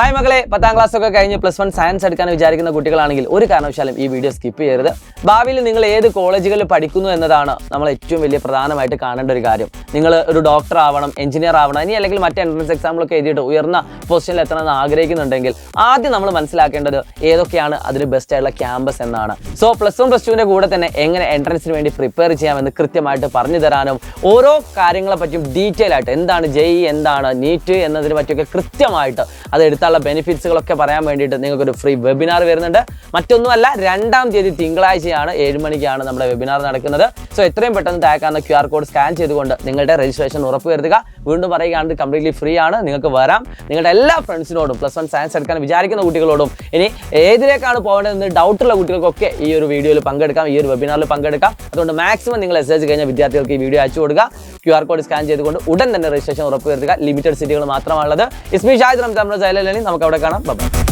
Hi മക്കളെ, 10ാം class ഒക്കെ കഴിഞ്ഞ് +1 സയൻസ് എടുക്കാൻ വിചാരിക്കുന്ന കുട്ടികളാണെങ്കിൽ ഒരു കാരണവശാലും ഈ വീഡിയോ സ്കിപ്പ് ചെയ്യരുത്. ഭാവിയിൽ നിങ്ങൾ ഏത് കോളേജുകളിൽ പഠിക്കുന്നു എന്നതാണ് നമ്മൾ ഏറ്റവും വലിയ പ്രധാനമായിട്ട് കാണേണ്ട ഒരു കാര്യം. നിങ്ങൾ ഒരു ഡോക്ടർ ആവണം, എഞ്ചിനീയർ ആവണം, ഇനി അല്ലെങ്കിൽ മറ്റ് എൻട്രൻസ് എക്സാമുകളൊക്കെ എഴുതിയിട്ട് ഉയർന്ന പൊസിഷനിൽ എത്തണമെന്ന് ആഗ്രഹിക്കുന്നുണ്ടെങ്കിൽ ആദ്യം നമ്മൾ മനസ്സിലാക്കേണ്ടത് ഏതൊക്കെയാണ് അതിന് ബെസ്റ്റ് ആയിട്ടുള്ള ക്യാമ്പസ് എന്നാണ്. സോ +1 +2ൻ്റെ കൂടെ തന്നെ എങ്ങനെ എൻട്രൻസിന് വേണ്ടി പ്രിപ്പയർ ചെയ്യാമെന്ന് കൃത്യമായിട്ട് പറഞ്ഞു തരാനും ഓരോ കാര്യങ്ങളെ പറ്റിയും ഡീറ്റെയിൽ ആയിട്ട് എന്താണ് JEE, എന്താണ് നീറ്റ് എന്നതിനെ പറ്റിയൊക്കെ കൃത്യമായിട്ട് അത് എടുത്താലുള്ള ബെനിഫിറ്റ്സുകളൊക്കെ പറയാൻ വേണ്ടിയിട്ട് നിങ്ങൾക്കൊരു ഫ്രീ വെബിനാർ വരുന്നുണ്ട്. മറ്റൊന്നുമല്ല, 2-ാം തീയതി തിങ്കളാഴ്ചയാണ് 7 മണിക്കാണ് നമ്മുടെ വെബിനാർ നടക്കുന്നത്. സോ എത്രയും പെട്ടെന്ന് താഴെ QR കോഡ് സ്കാൻ ചെയ്തുകൊണ്ട് നിങ്ങളുടെ രജിസ്ട്രേഷൻ ഉറപ്പുവരുത്തുക. വീണ്ടും പറയുകയാണെങ്കിൽ കംപ്ലീറ്റ്ലി ഫ്രീ ആണ്, നിങ്ങൾക്ക് വരാം. നിങ്ങളുടെ എല്ലാ ഫ്രണ്ട്സിനോടും +1 സയൻസ് എടുക്കാൻ വിചാരിക്കുന്ന കുട്ടികളോടും ഇനി ഏതിലേക്കാണ് പോകേണ്ടതെന്ന് ഡൗട്ടുള്ള കുട്ടികൾക്കൊക്കെ ഈ ഒരു വീഡിയോയിൽ പങ്കെടുക്കാം, ഈ ഒരു വെബിനാറിൽ പങ്കെടുക്കാം. അതുകൊണ്ട് മാക്സിമം നിങ്ങൾ SH കഴിഞ്ഞ വിദ്യാർത്ഥികൾക്ക് ഈ വീഡിയോ അയച്ചു കൊടുക്കുക. QR കോഡ് സ്കാൻ ചെയ്തുകൊണ്ട് ഉടൻ തന്നെ രജിസ്ട്രേഷൻ ഉറപ്പുവരുത്തുക. ലിമിറ്റഡ് സീറ്റുകൾ മാത്രമാണുള്ളത്. ഇസ്മി ഷാഹിദ് റംസാൻ, നമുക്ക് അവിടെ കാണാം. ബൈ.